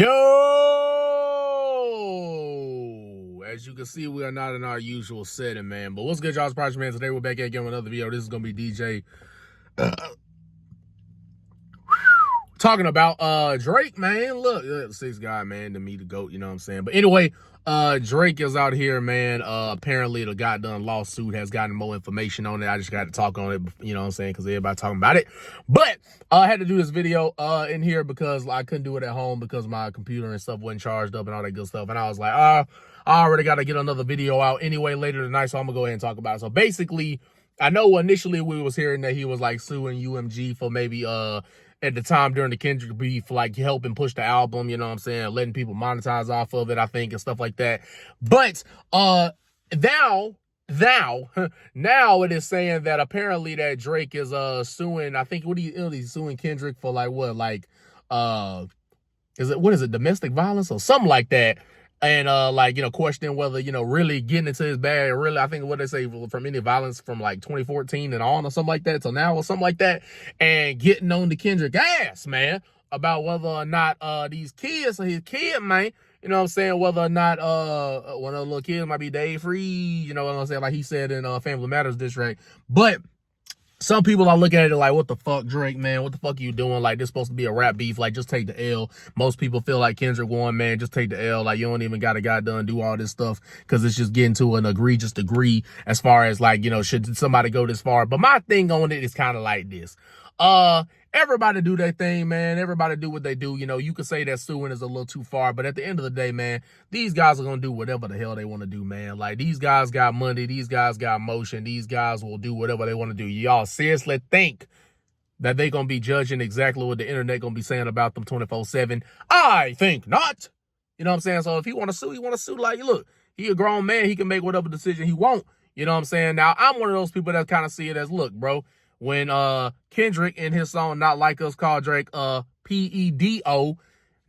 Yo! As you can see, we are not in our usual setting, man. But what's good, y'all? It's Project Man. Today we're back again with another video. This is going to be DJ talking about Drake, man. Look, six guy, man, to me, the GOAT, you know what I'm saying? But anyway, Drake is out here, man. Apparently the goddamn lawsuit has gotten more information on it. I just got to talk on it, you know what I'm saying? Because everybody talking about it. But I had to do this video in here because I couldn't do it at home because my computer and stuff wasn't charged up and all that good stuff. And I was like, I already got to get another video out anyway later tonight, so I'm going to go ahead and talk about it. So basically, I know initially we was hearing that he was like suing UMG for maybe at the time during the Kendrick beef, like helping push the album, you know what I'm saying, letting people monetize off of it, I think, and stuff like that. But now it is saying that apparently that Drake is suing, I think he's suing Kendrick for like what, like is it domestic violence or something like that. And like, you know, questioning whether, you know, really getting into his bag, really, I think what they say from any violence from like 2014 and on or something like that till now or something like that, and getting on the Kendrick ass, man, about whether or not these kids or his kid, man, you know what I'm saying, whether or not one of the little kids might be day free, you know what I'm saying, like he said in Family Matters diss track. But some people are looking at it like, what the fuck, Drake, man? What the fuck are you doing? Like, this supposed to be a rap beef. Like, just take the L. Most people feel like Kendrick won, man. Just take the L. Like, you don't even got to goddamn do all this stuff because it's just getting to an egregious degree as far as, like, you know, should somebody go this far? But my thing on it is kind of like this. Everybody do their thing, man. Everybody do what they do. You know, you could say that suing is a little too far, but at the end of the day, man, these guys are going to do whatever the hell they want to do, man. Like, these guys got money. These guys got motion. These guys will do whatever they want to do. Y'all seriously think that they going to be judging exactly what the internet going to be saying about them 24/7? I think not. You know what I'm saying? So if he want to sue, he want to sue. Like, look, he a grown man. He can make whatever decision he want. You know what I'm saying? Now, I'm one of those people that kind of see it as, look, bro, when Kendrick in his song Not Like Us called Drake PEDO,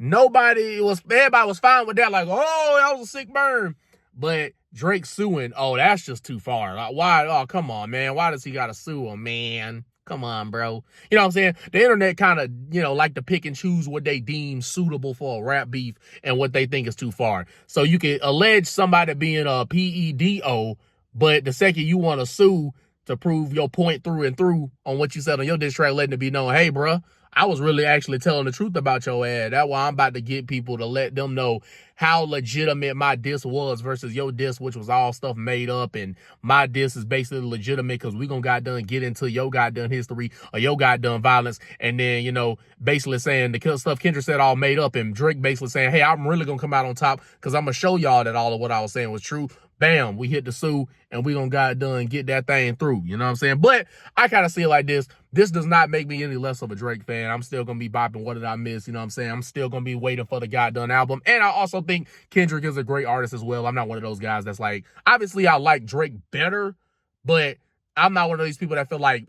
everybody was fine with that, like, oh, that was a sick burn. But Drake suing, oh, that's just too far. Like, why? Oh, come on, man. Why does he gotta sue him, man? Come on, bro. You know what I'm saying? The internet kind of, you know, like to pick and choose what they deem suitable for a rap beef and what they think is too far. So you can allege somebody being a PEDO, but the second you want to sue to prove your point through and through on what you said on your diss track, letting it be known, hey, bruh, I was really actually telling the truth about your ad. That's why I'm about to get people to let them know how legitimate my diss was versus your diss, which was all stuff made up. And my diss is basically legitimate because we gonna goddamn get into your goddamn history or your goddamn violence. And then, you know, basically saying the stuff Kendrick said all made up, and Drake basically saying, hey, I'm really gonna come out on top because I'm gonna show y'all that all of what I was saying was true. Bam, we hit the sue, and we gonna goddamn get that thing through. You know what I'm saying? But I kind of see it like this. This does not make me any less of a Drake fan. I'm still gonna be bopping What Did I Miss? You know what I'm saying? I'm still gonna be waiting for the goddamn album. And I also think Kendrick is a great artist as well. I'm not one of those guys that's like, obviously I like Drake better, but I'm not one of these people that feel like,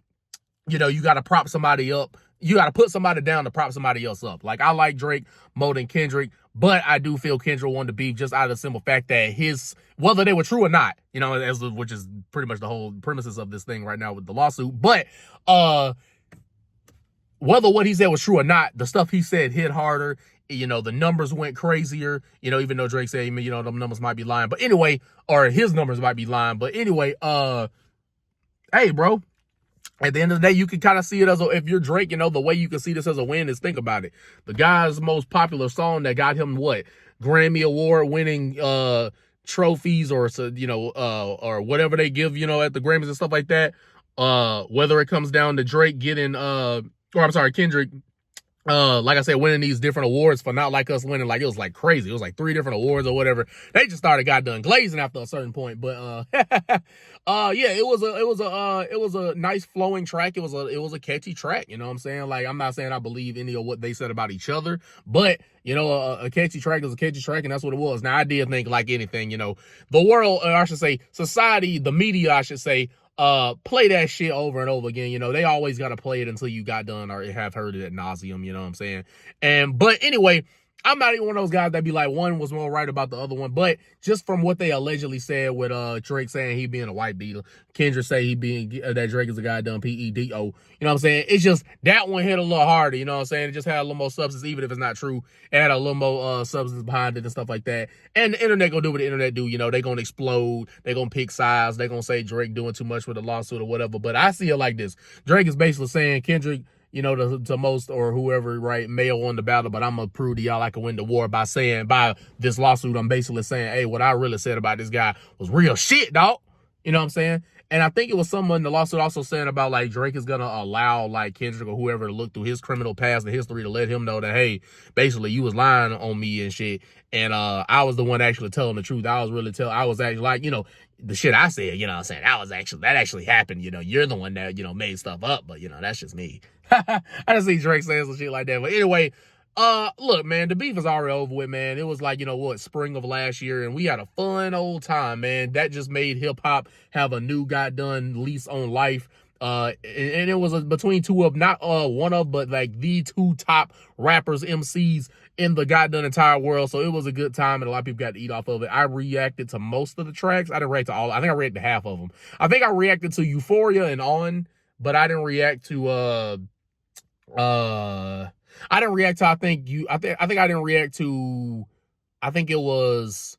you know, you gotta prop somebody up. You got to put somebody down to prop somebody else up. Like, I like Drake more than Kendrick, but I do feel Kendrick won the beef just out of the simple fact that whether they were true or not, you know, which is pretty much the whole premises of this thing right now with the lawsuit. But whether what he said was true or not, the stuff he said hit harder. You know, the numbers went crazier, you know, even though Drake said, you know, them numbers might be lying. But anyway, or his numbers might be lying. But anyway, hey, bro. At the end of the day, you can kind of see it as if you're Drake, you know, the way you can see this as a win is, think about it. The guy's most popular song that got him what? Grammy Award winning trophies or, you know, or whatever they give, you know, at the Grammys and stuff like that. Whether it comes down to Drake getting, Kendrick, like I said, winning these different awards for Not Like Us winning, like it was like crazy. It was like 3 different awards or whatever. They just started goddamn glazing after a certain point. But yeah, it was a nice flowing track. It was a catchy track. You know what I'm saying? Like, I'm not saying I believe any of what they said about each other, but you know, a catchy track is a catchy track, and that's what it was. Now, I did think, like anything, you know, the world, or I should say, society, the media, I should say, play that shit over and over again. You know, they always got to play it until you got done or have heard it ad nauseum, you know what I'm saying? But anyway, I'm not even one of those guys that be like one was more right about the other one, but just from what they allegedly said with Drake saying he being a white beater, Kendrick say he being that Drake is a guy done PEDO. You know what I'm saying? It's just that one hit a little harder. You know what I'm saying? It just had a little more substance, even if it's not true. It had a little more substance behind it and stuff like that. And the internet gonna do what the internet do. You know, they gonna explode. They gonna pick sides. They gonna say Drake doing too much with the lawsuit or whatever. But I see it like this: Drake is basically saying Kendrick, you know, the most or whoever, right, male on the battle, but I'm gonna prove to y'all I can win the war by this lawsuit, I'm basically saying, hey, what I really said about this guy was real shit, dog. You know what I'm saying? And I think it was someone in the lawsuit also saying about like Drake is gonna allow like Kendrick or whoever to look through his criminal past and history to let him know that, hey, basically you was lying on me and shit. And I was the one actually telling the truth. I was actually like, you know, the shit I said, you know what I'm saying? That actually happened. You know, you're the one that, you know, made stuff up, but you know, that's just me. I just see Drake saying some shit like that. But anyway, look, man, the beef is already over with, man. It was like, you know what, spring of last year, and we had a fun old time, man. That just made hip hop have a new goddamn lease on life. And it was between two of, not one of, but like the two top rappers, MCs in the goddamn entire world. So it was a good time, and a lot of people got to eat off of it. I reacted to most of the tracks. I didn't react to all. I think I reacted to half of them. I think I reacted to Euphoria and On, but I didn't react to I didn't react to, I think I didn't react to, I think it was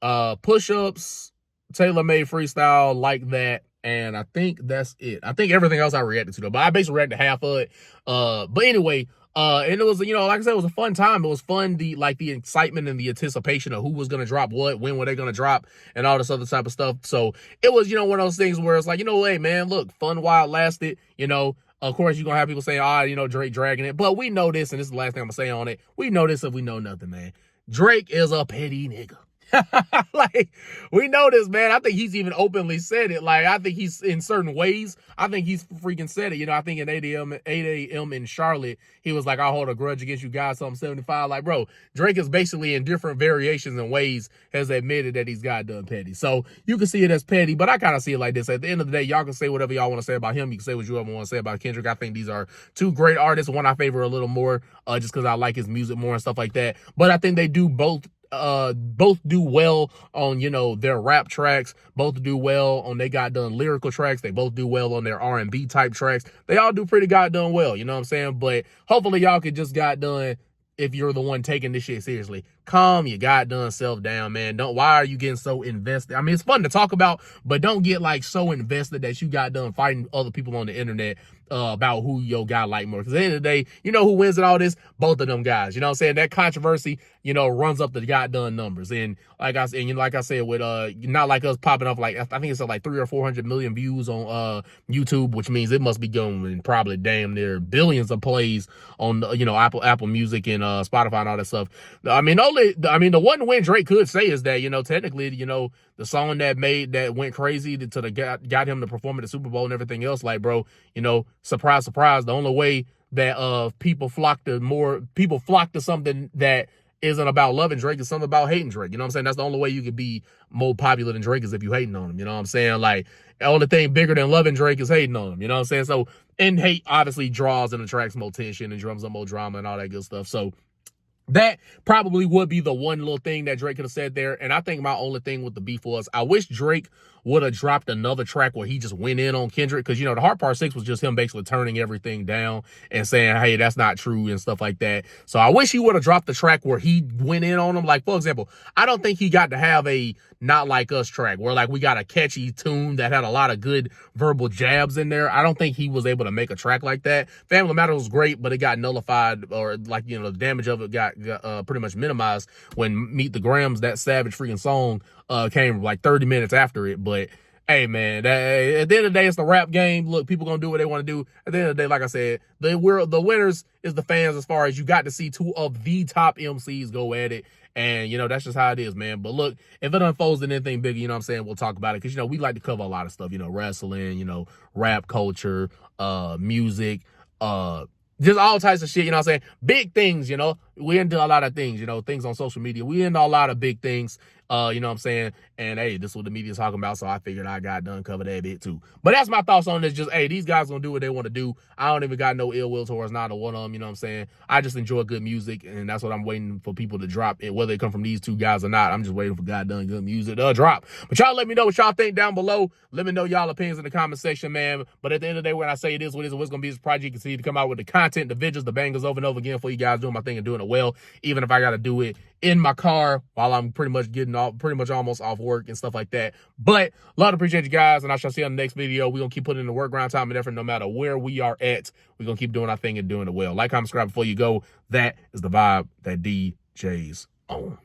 Push-Ups, Taylor Made Freestyle, Like That, and I think that's it. I think everything else I reacted to though, but I basically reacted to half of it. But anyway, and it was, you know, like I said, it was a fun time. It was fun, the excitement and the anticipation of who was gonna drop what, when were they gonna drop, and all this other type of stuff. So it was, you know, one of those things where it's like, you know, hey man, look, fun while it lasted, you know. Of course, you're going to have people saying, you know, Drake dragging it. But we know this, and this is the last thing I'm going to say on it. We know this if we know nothing, man. Drake is a petty nigga. Like, we know this, man. I think he's even openly said it. Like, I think he's in certain ways. I think he's freaking said it. You know, I think in 8 a.m. in Charlotte, he was like, I hold a grudge against you guys, so I'm 75. Like, bro, Drake is basically in different variations and ways has admitted that he's goddamn petty. So you can see it as petty, but I kind of see it like this. At the end of the day, y'all can say whatever y'all want to say about him. You can say what you ever want to say about Kendrick. I think these are two great artists. One I favor a little more, just because I like his music more and stuff like that. But I think they do both do well on, you know, their rap tracks, both do well on they goddamn lyrical tracks, they both do well on their R&B type tracks. They all do pretty goddamn well, you know what I'm saying? But hopefully y'all could just goddamn, if you're the one taking this shit seriously, calm your goddamn self down, man. Why are you getting so invested? I mean, it's fun to talk about, but don't get like so invested that you got done fighting other people on the internet about who your guy like more. Because at the end of the day, you know who wins in all this? Both of them guys. You know what I'm saying? That controversy, you know, runs up the goddamn numbers. And like I said, with not like us popping up like, I think it's like 300 or 400 million views on YouTube, which means it must be going probably damn near billions of plays on, you know, Apple Music and Spotify and all that stuff. I mean, the one win Drake could say is that, you know, technically, you know, the song that went crazy got him to perform at the Super Bowl and everything else. Like, bro, you know, surprise, surprise. The only way that people flock to something that isn't about loving Drake is something about hating Drake. You know what I'm saying? That's the only way you could be more popular than Drake is if you hating on him. You know what I'm saying? Like, the only thing bigger than loving Drake is hating on him. You know what I'm saying? So, and hate obviously draws and attracts more tension and drums up more drama and all that good stuff. So that probably would be the one little thing that Drake could have said there. And I think my only thing with the beef was I wish Drake would have dropped another track where he just went in on Kendrick. Because, you know, the Hard Part 6 was just him basically turning everything down and saying, hey, that's not true and stuff like that. So I wish he would have dropped the track where he went in on him. Like, for example, I don't think he got to have a Not Like Us track where, like, we got a catchy tune that had a lot of good verbal jabs in there. I don't think he was able to make a track like that. Family Matters was great, but it got nullified, or, like, you know, the damage of it got pretty much minimized when Meet the Grams, that savage freaking song, came like 30 minutes after it. But hey, man, at the end of the day, it's the rap game. Look, people gonna do what they want to do. At the end of the day, like I said, the winners is the fans, as far as you got to see two of the top MCs go at it. And, you know, that's just how it is, man. But look, if it unfolds in anything bigger, you know what I'm saying, we'll talk about it. Because, you know, we like to cover a lot of stuff, you know, wrestling, you know, rap culture, music, just all types of shit, you know what I'm saying? Big things, you know. We into a lot of things, you know, things on social media. We into a lot of big things, you know what I'm saying? And hey, this is what the media's talking about, so I figured I got done cover that bit too. But that's my thoughts on this. Just, hey, these guys gonna do what they want to do. I don't even got no ill will towards neither one of them, you know what I'm saying? I just enjoy good music, and that's what I'm waiting for people to drop. And whether it come from these two guys or not, I'm just waiting for goddamn good music to drop. But y'all let me know what y'all think down below. Let me know y'all opinions in the comment section, man. But at the end of the day, when I say it is what it is, what's gonna be this project, you continue to come out with the content, the videos, the bangers over and over again for you guys doing my thing and doing it well. Even if I gotta do it in my car while I'm pretty much almost off work and stuff like that. But love to appreciate you guys, and I shall see you on the next video. We're gonna keep putting in the work, grind, time, and effort no matter where we are at. We're gonna keep doing our thing and doing it well. Like, comment, subscribe before you go. That is the vibe that DJ's on.